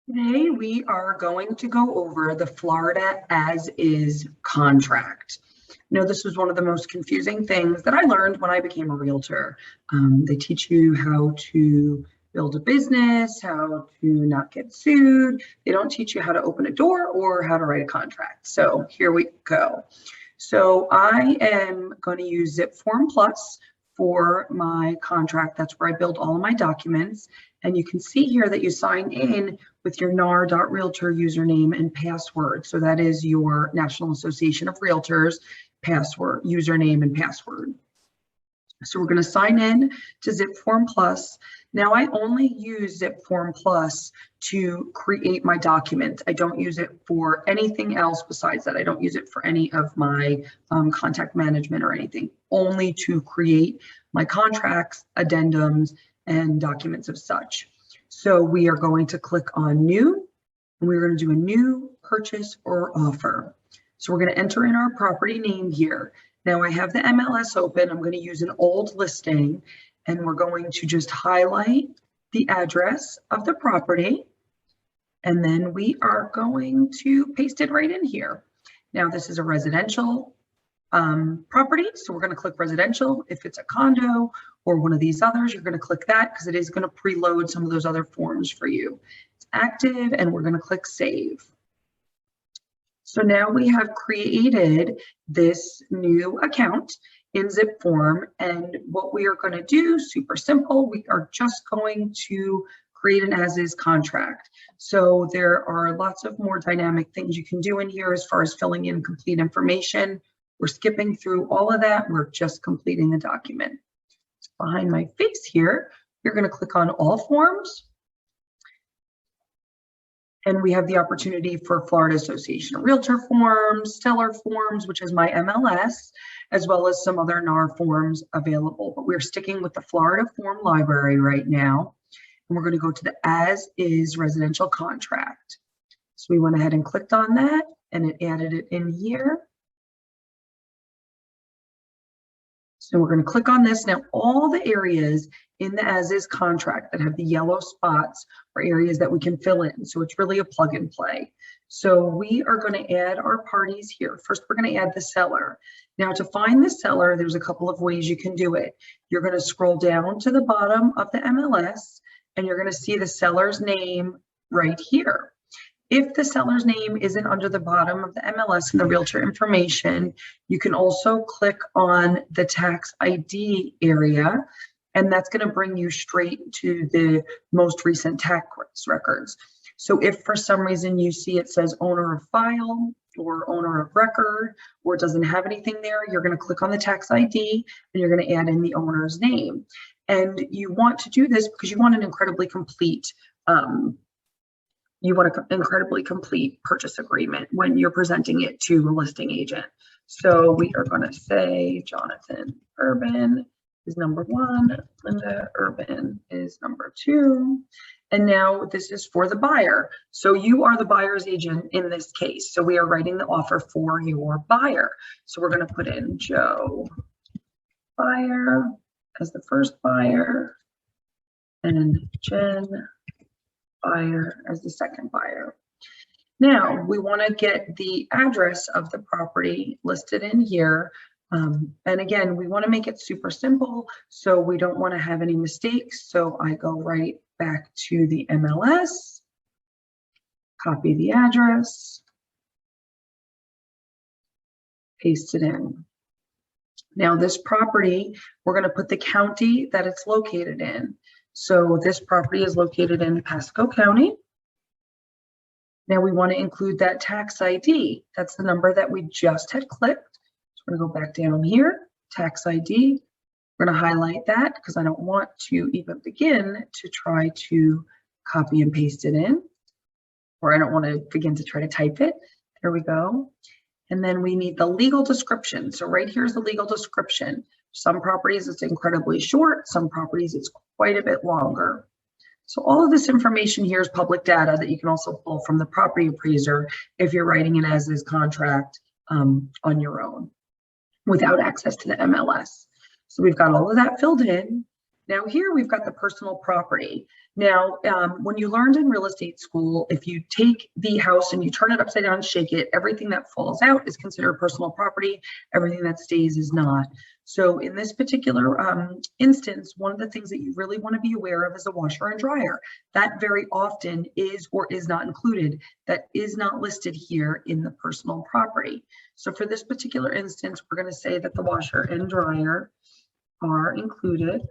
Today, we are going to go over the Florida as-is contract. This was one of the most confusing things that I learned when I became a realtor. They teach you how to build a business, how to not get sued. They don't teach you how to open a door or how to write a contract. So here we go. So I am going to use Zip Form Plus for my contract. That's where I build all of my documents. And you can see here that you sign in with your nar.realtor username and password. So that is your National Association of Realtors password, username and password. So we're going to sign in to Zip Form Plus. Now I only use Zip Form Plus to create my document. I don't use it for anything else besides that. I don't use it for any of my contact management or anything, only to create my contracts, addendums, and documents of such. So we are going to click on new, and we're going to do a new purchase or offer. So we're going to enter in our property name here. Now I have the MLS open. I'm going to use an old listing, and we're going to just highlight the address of the property. And then we are going to paste it right in here. Now this is a residential property. So we're going to click residential. If it's a condo or one of these others, you're going to click that because it is going to preload some of those other forms for you. It's active, and we're going to click save. So now we have created this new account in Zip Form, and what we are going to do, super simple, we are just going to create an as-is contract. So there are lots of more dynamic things you can do in here as far as filling in complete information. We're skipping through all of that. We're just completing the document. Behind my face here, you're going to click on all forms. And we have the opportunity for Florida Association of Realtor forms, seller forms, which is my MLS, as well as some other NAR forms available. But we're sticking with the Florida form library right now. And we're going to go to the as-is residential contract. So we went ahead and clicked on that, and it added it in here. So we're going to click on this. Now, all the areas in the as-is contract that have the yellow spots are areas that we can fill in. So it's really a plug and play. So we are going to add our parties here. First, we're going to add the seller. Now, to find the seller, there's a couple of ways you can do it. You're going to scroll down to the bottom of the MLS, and you're going to see the seller's name right here. If the seller's name isn't under the bottom of the MLS and the realtor information, you can also click on the tax ID area, and that's going to bring you straight to the most recent tax records. So if for some reason you see it says owner of file or owner of record, or it doesn't have anything there, you're going to click on the tax ID and you're going to add in the owner's name. And you want to do this because you want an incredibly complete purchase agreement when you're presenting it to a listing agent. So we are going to say Jonathan Urban is number 1, Linda Urban is number 2. And now this is for the buyer. So you are the buyer's agent in this case. So we are writing the offer for your buyer. So we're going to put in Joe buyer as the first buyer and Jen buyer as the second buyer. Now we want to get the address of the property listed in here. And again, we want to make it super simple, so we don't want to have any mistakes. So I go right back to the MLS, copy the address, paste it in. Now this property, we're going to put the county that it's located in. So this property is located in Pasco County. Now we want to include that tax ID. That's the number that we just had clicked. So we're going to go back down here, tax ID. We're going to highlight that because I don't want to even begin to try to copy and paste it in, or I don't want to begin to try to type it. There we go. And then we need the legal description. So right here's the legal description. Some properties it's incredibly short, some properties it's quite a bit longer. So all of this information here is public data that you can also pull from the property appraiser if you're writing an as-is contract on your own without access to the MLS. So we've got all of that filled in. Now here we've got the personal property. Now, when you learned in real estate school, if you take the house and you turn it upside down and shake it, everything that falls out is considered personal property. Everything that stays is not. So in this particular instance, one of the things that you really want to be aware of is a washer and dryer. That very often is or is not included. That is not listed here in the personal property. So for this particular instance, we're going to say that the washer and dryer are included.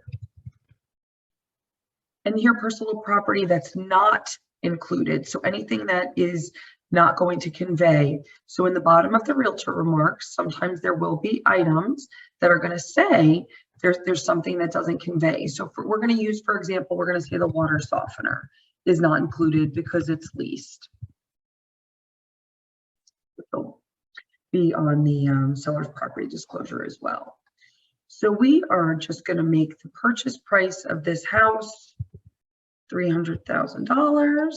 And here, personal property that's not included. So anything that is not going to convey. So in the bottom of the realtor remarks, sometimes there will be items that are going to say there's something that doesn't convey. So we're going to use, for example, we're going to say the water softener is not included because it's leased. It'll be on the seller's property disclosure as well. So we are just going to make the purchase price of this house $300,000.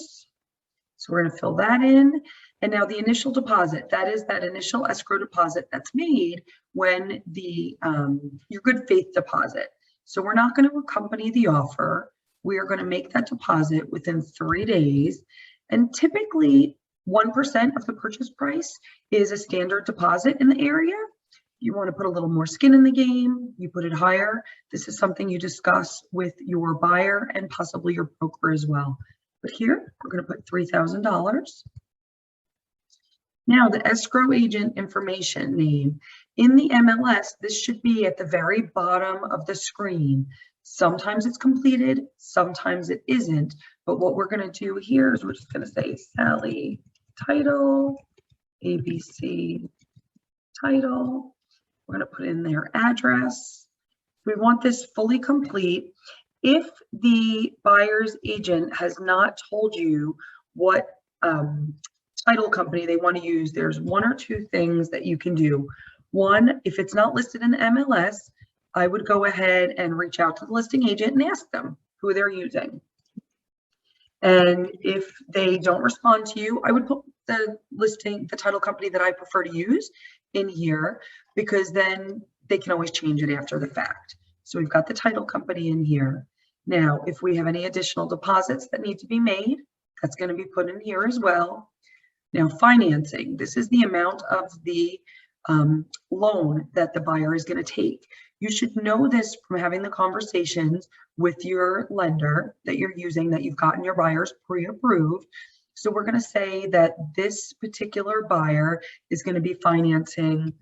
So we're going to fill that in. And now the initial deposit, that is that initial escrow deposit that's made when your good faith deposit. So we're not going to accompany the offer. We are going to make that deposit within 3 days. And typically 1% of the purchase price is a standard deposit in the area. You want to put a little more skin in the game, you put it higher. This is something you discuss with your buyer and possibly your broker as well. But here, we're going to put $3,000. Now, the escrow agent information name. In the MLS, this should be at the very bottom of the screen. Sometimes it's completed, sometimes it isn't. But what we're going to do here is we're just going to say Sally Title, ABC Title. We're going to put in their address. We want this fully complete. If the buyer's agent has not told you what title company they want to use, there's 1 or 2 things that you can do. One, if it's not listed in the MLS, I would go ahead and reach out to the listing agent and ask them who they're using. And if they don't respond to you, I would put the title company that I prefer to use in here, because then they can always change it after the fact. So we've got the title company in here. Now, if we have any additional deposits that need to be made, that's going to be put in here as well. Now, financing, this is the amount of the loan that the buyer is going to take. You should know this from having the conversations with your lender that you're using, that you've gotten your buyers pre-approved. So we're going to say that this particular buyer is going to be financing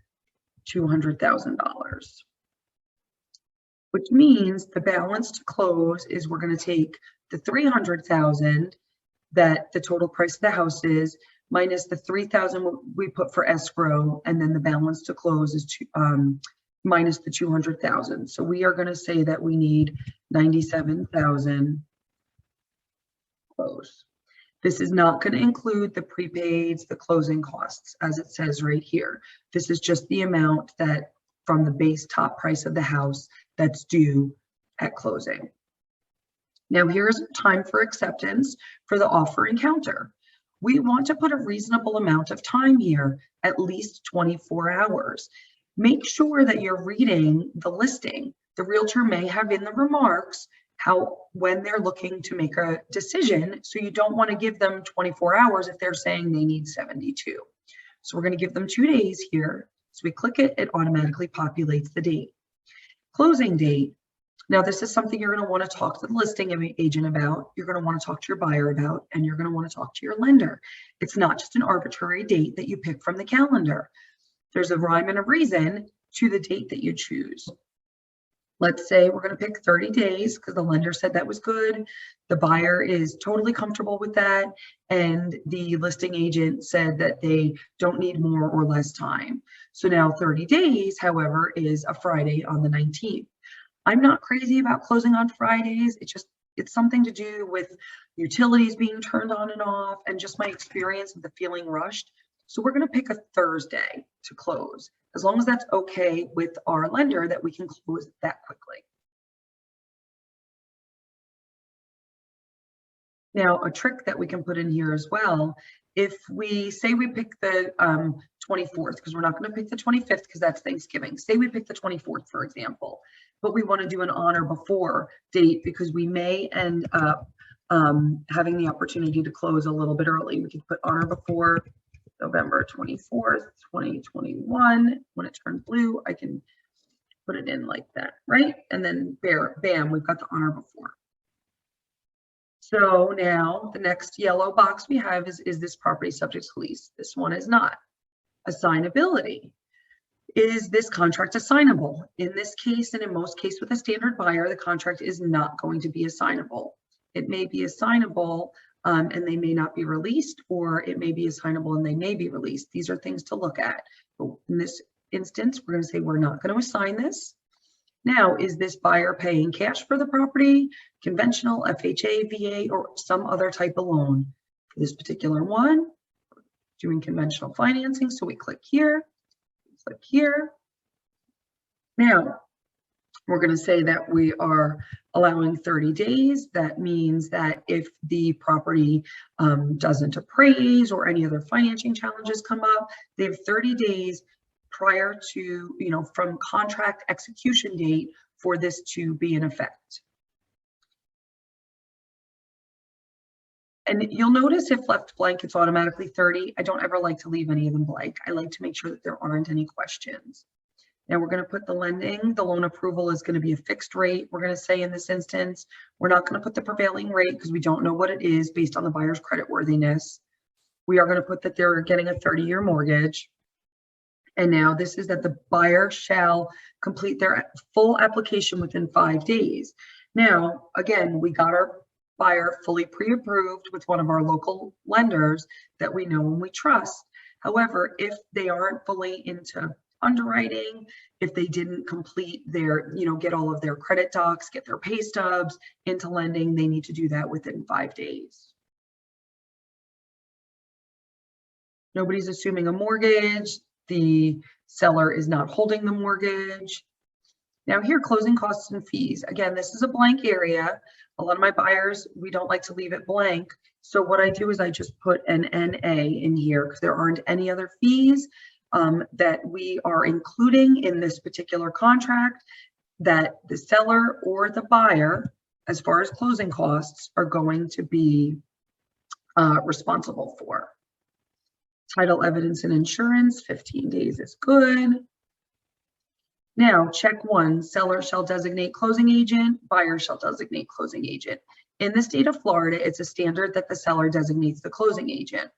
$200,000, which means the balance to close is we're going to take the $300,000 that the total price of the house is, minus the $3,000 we put for escrow, and then the balance to close is minus the $200,000. So we are going to say that we need $97,000 close. This is not going to include the prepaids, the closing costs, as it says right here. This is just the amount that from the base top price of the house that's due at closing. Now here's time for acceptance for the offer encounter. We want to put a reasonable amount of time here, at least 24 hours. Make sure that you're reading the listing. The realtor may have in the remarks when they're looking to make a decision. So you don't want to give them 24 hours if they're saying they need 72. So we're going to give them 2 days here. So we click it, it automatically populates the date. Closing date. Now this is something you're going to want to talk to the listing agent about, you're going to want to talk to your buyer about, and you're going to want to talk to your lender. It's not just an arbitrary date that you pick from the calendar. There's a rhyme and a reason to the date that you choose. Let's say we're going to pick 30 days because the lender said that was good. The buyer is totally comfortable with that. And the listing agent said that they don't need more or less time. So now 30 days, however, is a Friday on the 19th. I'm not crazy about closing on Fridays. It's something to do with utilities being turned on and off and just my experience of the feeling rushed. So we're going to pick a Thursday to close, as long as that's okay with our lender that we can close that quickly. Now, a trick that we can put in here as well, if we say we pick the 24th, because we're not going to pick the 25th because that's Thanksgiving. Say we pick the 24th, for example, but we want to do an on or before date because we may end up having the opportunity to close a little bit early. We could put on or before November 24th, 2021. When it turns blue, I can put it in like that, right? And then bam, we've got the on or before. So now the next yellow box we have is this property subject to lease? This one is not. Assignability. Is this contract assignable? In this case, and in most cases with a standard buyer, the contract is not going to be assignable. It may be assignable and they may not be released, or it may be assignable and they may be released. These are things to look at. But in this instance, we're going to say we're not going to assign this. Now, is this buyer paying cash for the property, conventional, FHA, VA, or some other type of loan? For this particular one, doing conventional financing. So we click here, click here. Now, we're going to say that we are allowing 30 days. That means that if the property doesn't appraise or any other financing challenges come up, they have 30 days prior to, from contract execution date for this to be in effect. And you'll notice if left blank, it's automatically 30. I don't ever like to leave any of them blank. I like to make sure that there aren't any questions. Now we're going to put the lending, the loan approval is going to be a fixed rate. We're going to say in this instance, we're not going to put the prevailing rate because we don't know what it is based on the buyer's creditworthiness. We are going to put that they're getting a 30-year mortgage. And now this is that the buyer shall complete their full application within 5 days. Now, again, we got our buyer fully pre-approved with one of our local lenders that we know and we trust. However, if they aren't fully into underwriting, if they didn't complete their, get all of their credit docs, get their pay stubs into lending, they need to do that within 5 days. Nobody's assuming a mortgage. The seller is not holding the mortgage. Now here, closing costs and fees. Again, this is a blank area. A lot of my buyers, we don't like to leave it blank. So what I do is I just put an NA in here because there aren't any other fees that we are including in this particular contract that the seller or the buyer, as far as closing costs, are going to be responsible for. Title, evidence, and insurance, 15 days is good. Now, check one, seller shall designate closing agent, buyer shall designate closing agent. In the state of Florida, it's a standard that the seller designates the closing agent.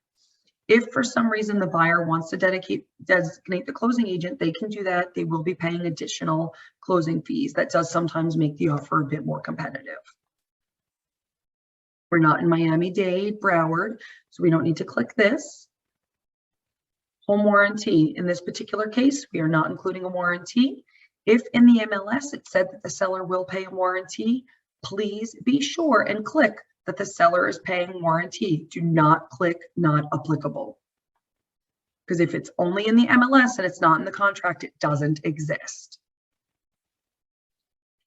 If for some reason the buyer wants to designate the closing agent, they can do that. They will be paying additional closing fees. That does sometimes make the offer a bit more competitive. We're not in Miami-Dade, Broward, so we don't need to click this. Home warranty. In this particular case, we are not including a warranty. If in the MLS it said that the seller will pay a warranty, please be sure and click that the seller is paying warranty. Do not click not applicable. Because if it's only in the MLS and it's not in the contract, it doesn't exist.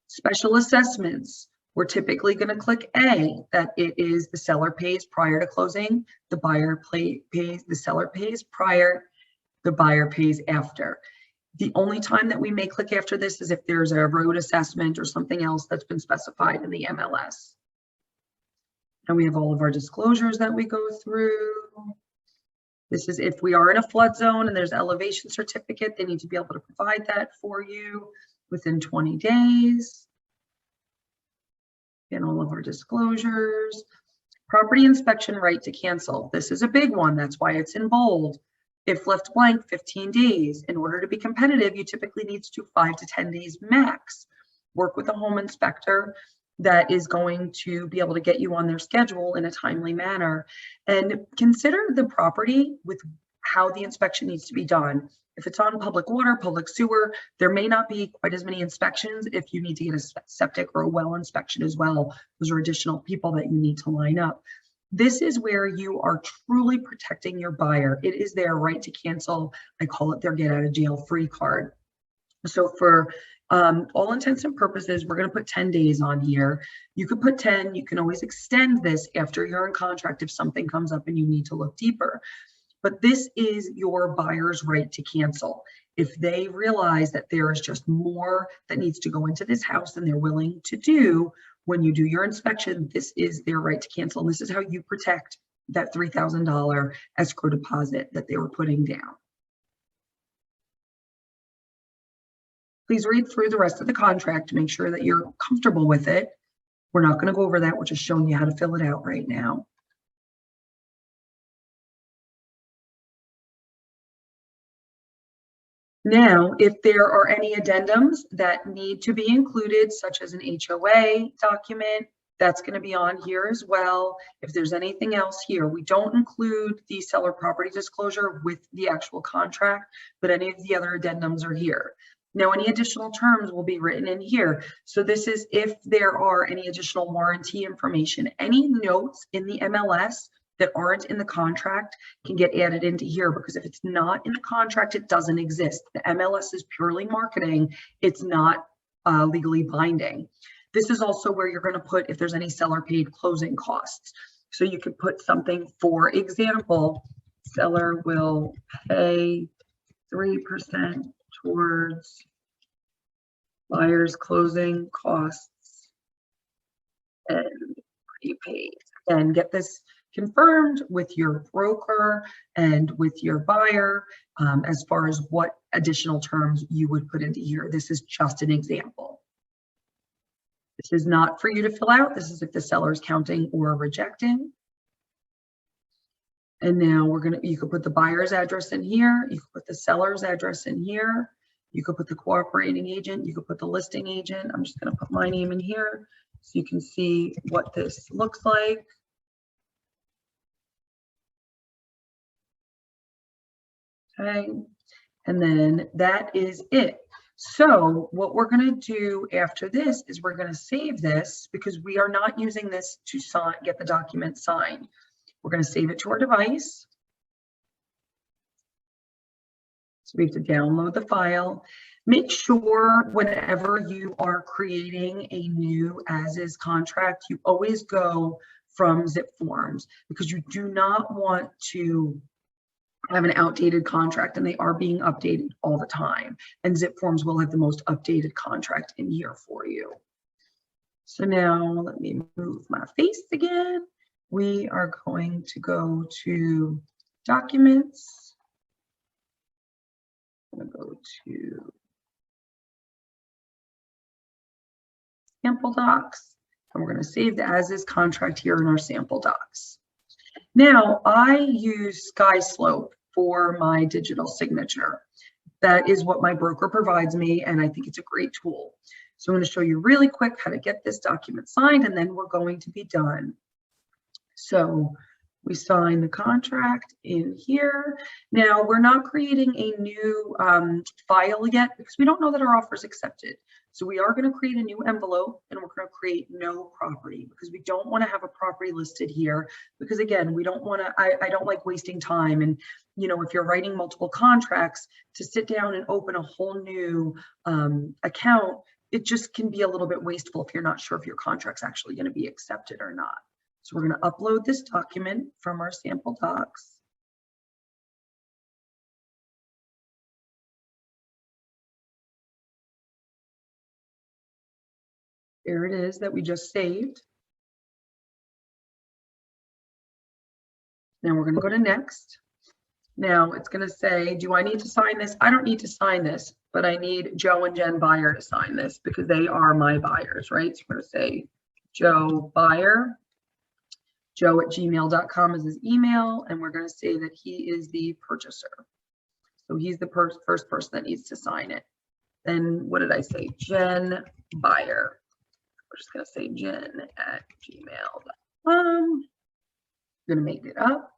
Special assessments. We're typically going to click A, that it is the seller pays prior to closing, the buyer pays, the seller pays prior, the buyer pays after. The only time that we may click after this is if there's a road assessment or something else that's been specified in the MLS. And we have all of our disclosures that we go through. This is if we are in a flood zone and there's elevation certificate, they need to be able to provide that for you within 20 days. And all of our disclosures. Property inspection right to cancel. This is a big one. That's why it's in bold. If left blank, 15 days. In order to be competitive, you typically need to do 5 to 10 days max. Work with a home inspector that is going to be able to get you on their schedule in a timely manner. And consider the property with how the inspection needs to be done. If it's on public water, public sewer, there may not be quite as many inspections if you need to get a septic or a well inspection as well. Those are additional people that you need to line up. This is where you are truly protecting your buyer. It is their right to cancel. I call it their get out of jail free card. So for all intents and purposes, we're going to put 10 days on here. You could put 10. You can always extend this after you're in contract if something comes up and you need to look deeper. but this is your buyer's right to cancel. If they realize that there is just more that needs to go into this house than they're willing to do, when you do your inspection, this is their right to cancel. And this is how you protect that $3,000 escrow deposit that they were putting down. Please read through the rest of the contract to make sure that you're comfortable with it. We're not going to go over that. We're just showing you how to fill it out right now. Now, if there are any addendums that need to be included, such as an HOA document, that's going to be on here as well. If there's anything else here, we don't include the seller property disclosure with the actual contract, but any of the other addendums are here. Now, any additional terms will be written in here. So this is if there are any additional warranty information. Any notes in the MLS that aren't in the contract can get added into here, because if it's not in the contract, it doesn't exist. The MLS is purely marketing. It's not legally binding. This is also where you're going to put if there's any seller paid closing costs. So you could put something, for example, seller will pay 3% towards buyer's closing costs and prepaid. And get this confirmed with your broker and with your buyer as far as what additional terms you would put into here. This is just an example. This is not for you to fill out. This is if the seller is counting or rejecting. And now you could put the buyer's address in here. You could put the seller's address in here. You could put the cooperating agent. You could put the listing agent. I'm just going to put my name in here so you can see what this looks like. Okay, and then that is it. So what we're going to do after this is we're going to save this, because we are not using this to get the document signed. We're going to save it to our device. So we have to download the file. Make sure whenever you are creating a new as-is contract, you always go from zip forms, because you do not want to have an outdated contract, and they are being updated all the time. And zip forms will have the most updated contract in here for you. So now let me move my face again. We are going to go to documents. I'm going to go to sample docs, and we're going to save the as-is contract here in our sample docs. Now, I use SkySlope for my digital signature. That is what my broker provides me, and I think it's a great tool. So I'm going to show you really quick how to get this document signed, and then we're going to be done. So we sign the contract in here. Now, we're not creating a new file yet, because we don't know that our offer is accepted. So we are going to create a new envelope, and we're going to create no property, because we don't want to have a property listed here, because again, we don't want to, I don't like wasting time. And, you know, if you're writing multiple contracts, to sit down and open a whole new account, it just can be a little bit wasteful if you're not sure if your contract's actually going to be accepted or not. So we're going to upload this document from our sample docs. There it is that we just saved. Now we're going to go to next. Now it's going to say, do I need to sign this? I don't need to sign this, but I need Joe and Jen Buyer to sign this, because they are my buyers, right? So we're going to say Joe Buyer. Joe@gmail.com is his email, and we're going to say that he is the purchaser. So he's the first person that needs to sign it. Then what did I say? Jen Buyer. We're just going to say jen@gmail.com. I'm going to make it up.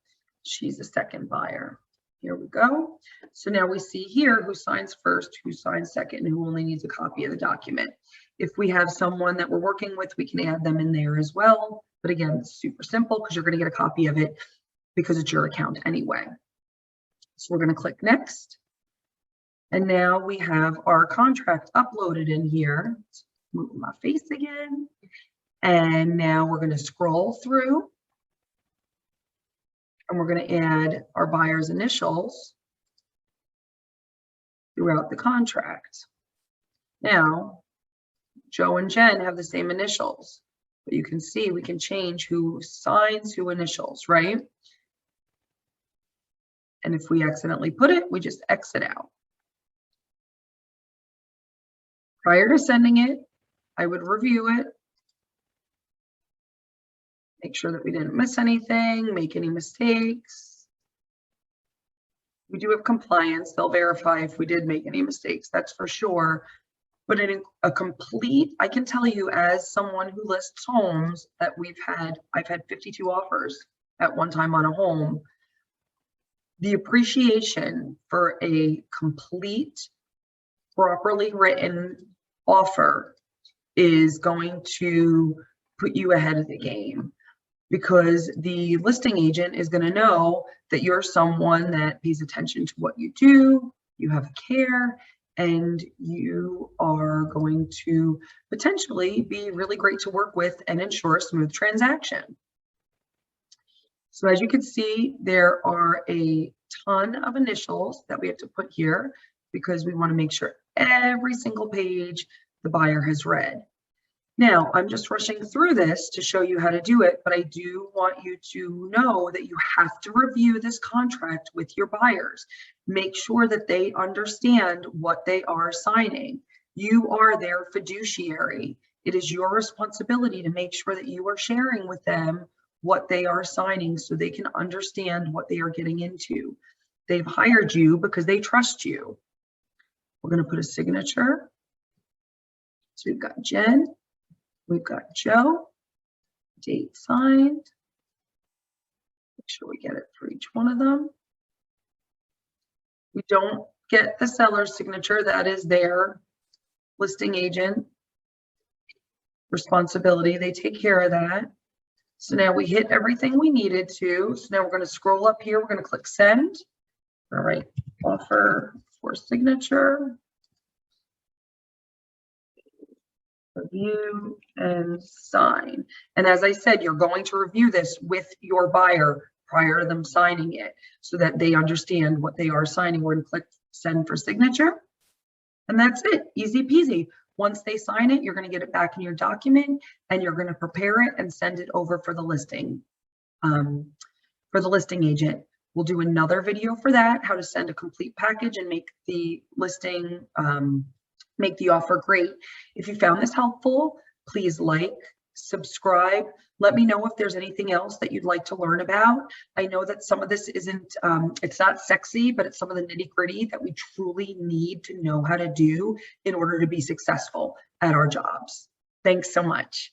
She's the second buyer. Here we go. So now we see here who signs first, who signs second, and who only needs a copy of the document. If we have someone that we're working with, we can add them in there as well. But again, it's super simple, because you're going to get a copy of it because it's your account anyway. So we're going to click next. And now we have our contract uploaded in here. Move my face again. And now we're going to scroll through. And we're going to add our buyer's initials throughout the contract. Now, Joe and Jen have the same initials, but you can see we can change who signs who initials, right? And if we accidentally put it, we just exit out. Prior to sending it, I would review it, make sure that we didn't miss anything, make any mistakes. We do have compliance. They'll verify if we did make any mistakes, that's for sure. But in a complete, I can tell you as someone who lists homes that I've had 52 offers at one time on a home. The appreciation for a complete, properly written offer is going to put you ahead of the game, because the listing agent is going to know that you're someone that pays attention to what you do, you have care, and you are going to potentially be really great to work with and ensure a smooth transaction. So as you can see, there are a ton of initials that we have to put here because we want to make sure every single page the buyer has read. Now, I'm just rushing through this to show you how to do it, but I do want you to know that you have to review this contract with your buyers. Make sure that they understand what they are signing. You are their fiduciary. It is your responsibility to make sure that you are sharing with them what they are signing so they can understand what they are getting into. They've hired you because they trust you. We're going to put a signature. So we've got Jen. We've got Joe, date signed. Make sure we get it for each one of them. We don't get the seller's signature. That is their listing agent responsibility. They take care of that. So now we hit everything we needed to. So now we're going to scroll up here. We're going to click send. All right, offer for signature. Review and sign. And as I said, you're going to review this with your buyer prior to them signing it so that they understand what they are signing. We're going to click send for signature. And that's it. Easy peasy. Once they sign it, you're going to get it back in your document and you're going to prepare it and send it over for the listing agent. We'll do another video for that, how to send a complete package and make the listing make the offer great. If you found this helpful, please like, subscribe. Let me know if there's anything else that you'd like to learn about. I know that some of this isn't, it's not sexy, but it's some of the nitty gritty that we truly need to know how to do in order to be successful at our jobs. Thanks so much.